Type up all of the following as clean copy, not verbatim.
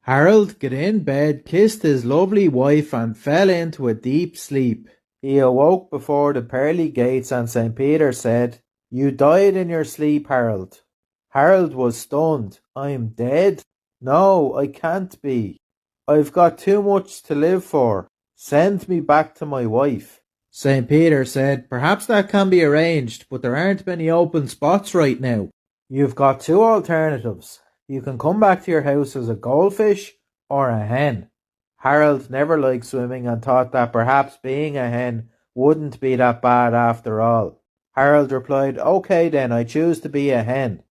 Harold got in bed, kissed his lovely wife and fell into a deep sleep. He awoke before the pearly gates and St. Peter said, "You died in your sleep, Harold." Harold was stunned. "I'm dead? No, I can't be. I've got too much to live for. Send me back to my wife." St. Peter said, "Perhaps that can be arranged, but there aren't many open spots right now. You've got two alternatives. You can come back to your house as a goldfish or a hen." Harold never liked swimming and thought that perhaps being a hen wouldn't be that bad after all. Harold replied, "Okay then, I choose to be a hen."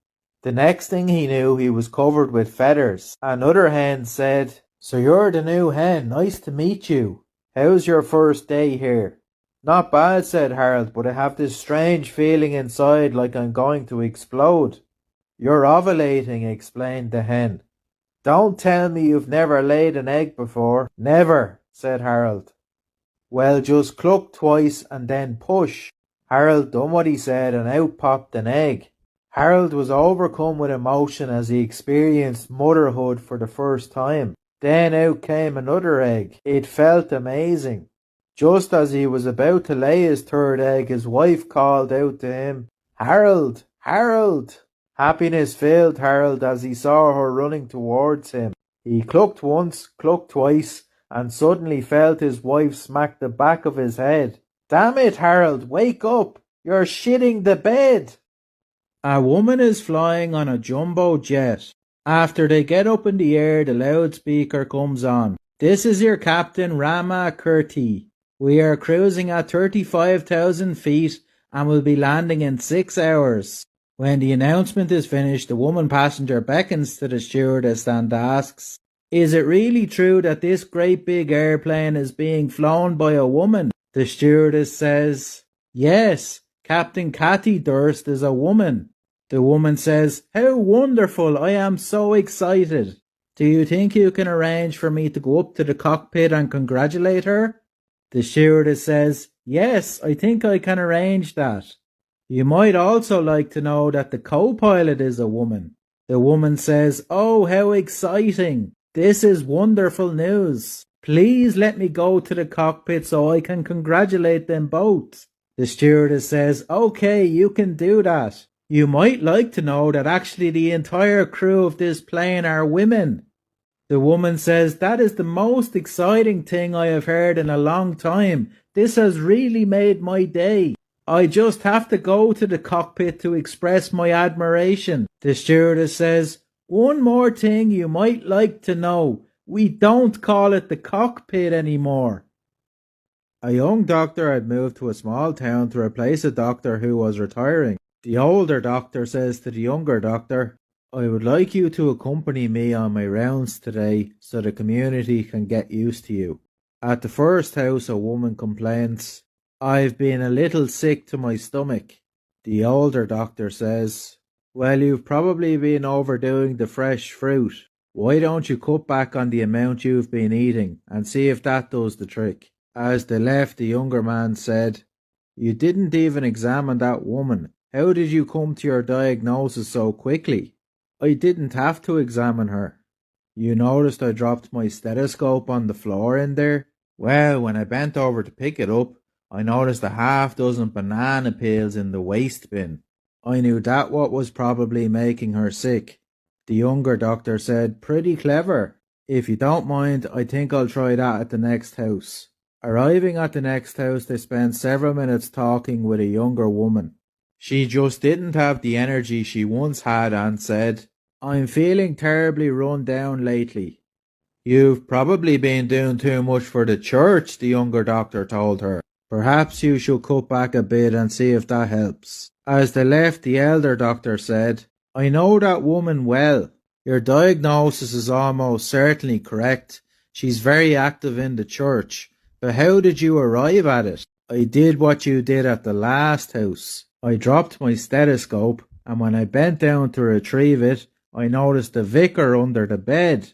The next thing he knew, he was covered with feathers. Another hen said, "So you're the new hen, nice to meet you. How's your first day here?" "Not bad," said Harold, "but I have this strange feeling inside like I'm going to explode." "You're ovulating," explained the hen. "Don't tell me you've never laid an egg before." "Never," said Harold. "Well, just cluck twice and then push." Harold done what he said and out popped an egg. Harold was overcome with emotion as he experienced motherhood for the first time. Then out came another egg. It felt amazing. Just as he was about to lay his third egg, his wife called out to him, "Harold, Harold!" Happiness filled Harold as he saw her running towards him. He clucked once, clucked twice, and suddenly felt his wife smack the back of his head. "Damn it, Harold, wake up! You're shitting the bed!" A woman is flying on a jumbo jet. After they get up in the air, the loudspeaker comes on. "This is your captain, Rama Kirti. We are cruising at 35,000 feet and will be landing in 6 hours. When the announcement is finished, the woman passenger beckons to the stewardess and asks, "Is it really true that this great big airplane is being flown by a woman?" The stewardess says, "Yes, Captain Katty Durst is a woman." The woman says, "How wonderful, I am so excited. Do you think you can arrange for me to go up to the cockpit and congratulate her?" The stewardess says, "Yes, I think I can arrange that. You might also like to know that the co-pilot is a woman." The woman says, "Oh, how exciting. This is wonderful news. Please let me go to the cockpit so I can congratulate them both." The stewardess says, "Okay, you can do that. You might like to know that actually the entire crew of this plane are women." The woman says, "That is the most exciting thing I have heard in a long time. This has really made my day. I just have to go to the cockpit to express my admiration." The stewardess says, "One more thing you might like to know. We don't call it the cockpit anymore." A young doctor had moved to a small town to replace a doctor who was retiring. The older doctor says to the younger doctor, "I would like you to accompany me on my rounds today so the community can get used to you." At the first house, a woman complains, "I've been a little sick to my stomach." The older doctor says, "Well, you've probably been overdoing the fresh fruit. Why don't you cut back on the amount you've been eating and see if that does the trick?" As they left, the younger man said, "You didn't even examine that woman. How did you come to your diagnosis so quickly?" "I didn't have to examine her. You noticed I dropped my stethoscope on the floor in there? Well, when I bent over to pick it up, I noticed a half-dozen banana peels in the waste bin. I knew that what was probably making her sick." The younger doctor said, "Pretty clever. If you don't mind, I think I'll try that at the next house." Arriving at the next house, they spent several minutes talking with a younger woman. She just didn't have the energy she once had and said, "I'm feeling terribly run down lately." "You've probably been doing too much for the church," the younger doctor told her. "Perhaps you should cut back a bit and see if that helps." As they left, the elder doctor said, "I know that woman well. Your diagnosis is almost certainly correct. She's very active in the church. But how did you arrive at it?" "I did what you did at the last house. I dropped my stethoscope, and when I bent down to retrieve it, I noticed the vicar under the bed."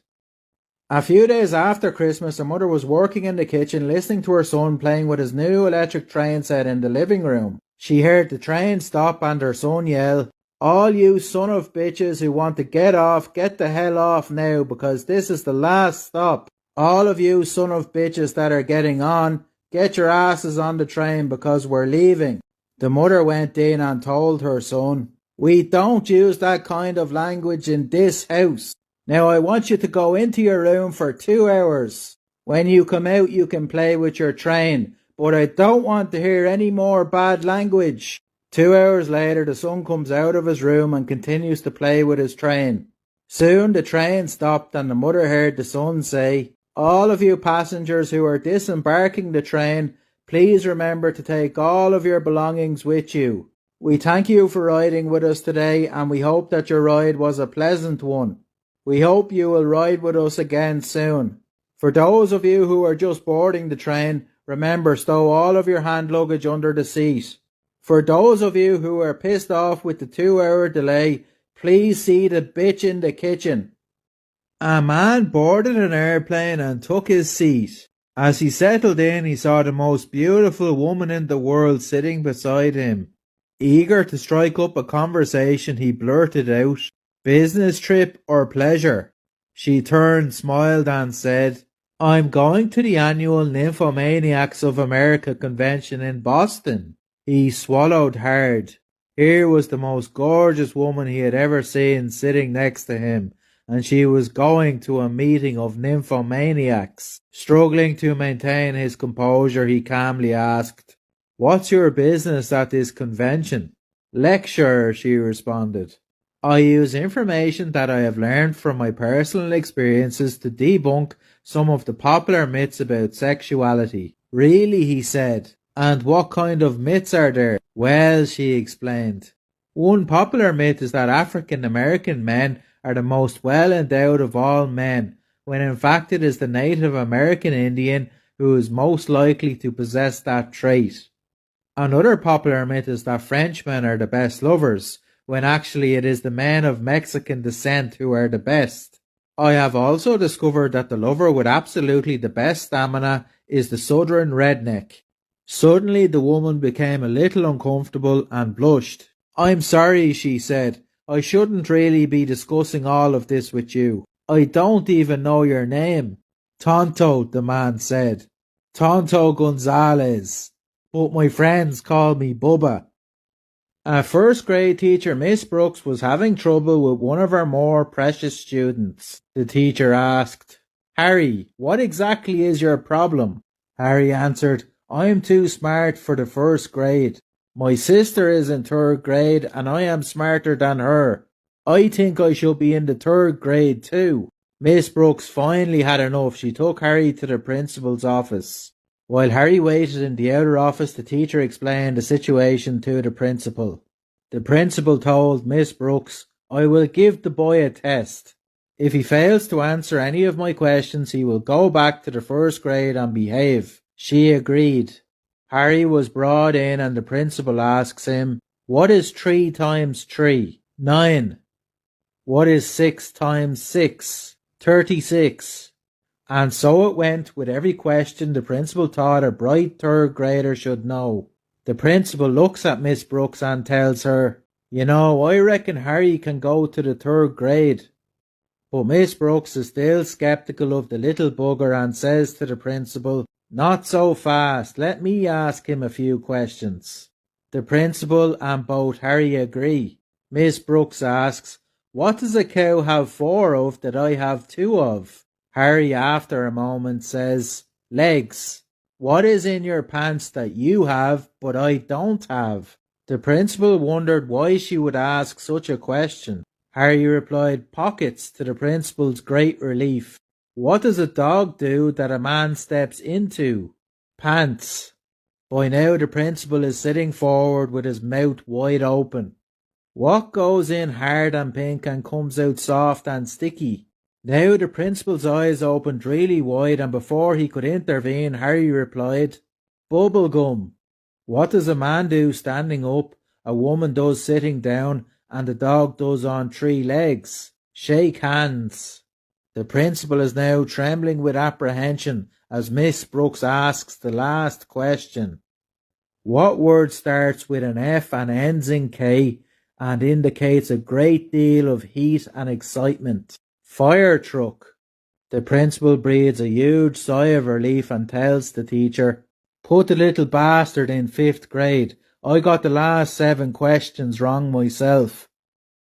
A few days after Christmas, a mother was working in the kitchen listening to her son playing with his new electric train set in the living room. She heard the train stop and her son yell, All you son of bitches who want to get off, get the hell off now, because this is the last stop. All of you son of bitches that are getting on, get your asses on the train because we're leaving. The mother went in and told her son, "We don't use that kind of language in this house. Now I want you to go into your room for 2 hours. When you come out you can play with your train, but I don't want to hear any more bad language." 2 hours later the son comes out of his room and continues to play with his train. Soon the train stopped and the mother heard the son say, "All of you passengers who are disembarking the train, please remember to take all of your belongings with you. We thank you for riding with us today and we hope that your ride was a pleasant one. We hope you will ride with us again soon. For those of you who are just boarding the train, remember stow all of your hand luggage under the seat. For those of you who are pissed off with the 2-hour delay, please see the bitch in the kitchen." A man boarded an airplane and took his seat. As he settled in, he saw the most beautiful woman in the world sitting beside him. Eager to strike up a conversation, he blurted out, "Business trip or pleasure?" She turned, smiled and said, "I'm going to the annual Nymphomaniacs of America convention in Boston." He swallowed hard. Here was the most gorgeous woman he had ever seen sitting next to him, and she was going to a meeting of nymphomaniacs. Struggling to maintain his composure, he calmly asked, "What's your business at this convention?" "Lecture," she responded. "I use information that I have learned from my personal experiences to debunk some of the popular myths about sexuality." "Really?" he said. "And what kind of myths are there?" "Well," she explained, "one popular myth is that African American men are the most well endowed of all men, when in fact it is the Native American Indian who is most likely to possess that trait. Another popular myth is that Frenchmen are the best lovers, when actually it is the men of Mexican descent who are the best. I have also discovered that the lover with absolutely the best stamina is the southern redneck." Suddenly the woman became a little uncomfortable and blushed. "I'm sorry," she said. "I shouldn't really be discussing all of this with you. I don't even know your name." "Tonto," the man said. "Tonto Gonzalez. But my friends call me Bubba." A first grade teacher, Miss Brooks, was having trouble with one of her more precious students. The teacher asked, "Harry, what exactly is your problem?" Harry answered, "I'm too smart for the first grade. My sister is in 3rd grade and I am smarter than her. I think I should be in the 3rd grade too." Miss Brooks finally had enough. She took Harry to the principal's office. While Harry waited in the outer office, the teacher explained the situation to the principal. The principal told Miss Brooks, "I will give the boy a test. If he fails to answer any of my questions, he will go back to the 1st grade and behave." She agreed. Harry was brought in and the principal asks him, "What is 3 times 3? 9. What is 6 times 6? 36. And so it went with every question the principal thought a bright 3rd grader should know. The principal looks at Miss Brooks and tells her, "You know, I reckon Harry can go to the 3rd grade." But Miss Brooks is still sceptical of the little bugger and says to the principal, "Not so fast, let me ask him a few questions." The principal and both Harry agree. Miss Brooks asks, "What does a cow have 4 of that I have 2 of?" Harry, after a moment, says, "Legs." "What is in your pants that you have but I don't have?" The principal wondered why she would ask such a question. Harry replied, "Pockets," to the principal's great relief. "What does a dog do that a man steps into?" "Pants." By now the principal is sitting forward with his mouth wide open. "What goes in hard and pink and comes out soft and sticky?" Now the principal's eyes opened really wide, and before he could intervene, Harry replied, "Bubble gum." "What does a man do standing up, a woman does sitting down, and a dog does on 3 legs?" "Shake hands." The principal is now trembling with apprehension as Miss Brooks asks the last question. "What word starts with an F and ends in K and indicates a great deal of heat and excitement. Fire truck. The principal breathes a huge sigh of relief and tells the teacher, "Put the little bastard in 5th grade. I got the last 7 questions wrong myself."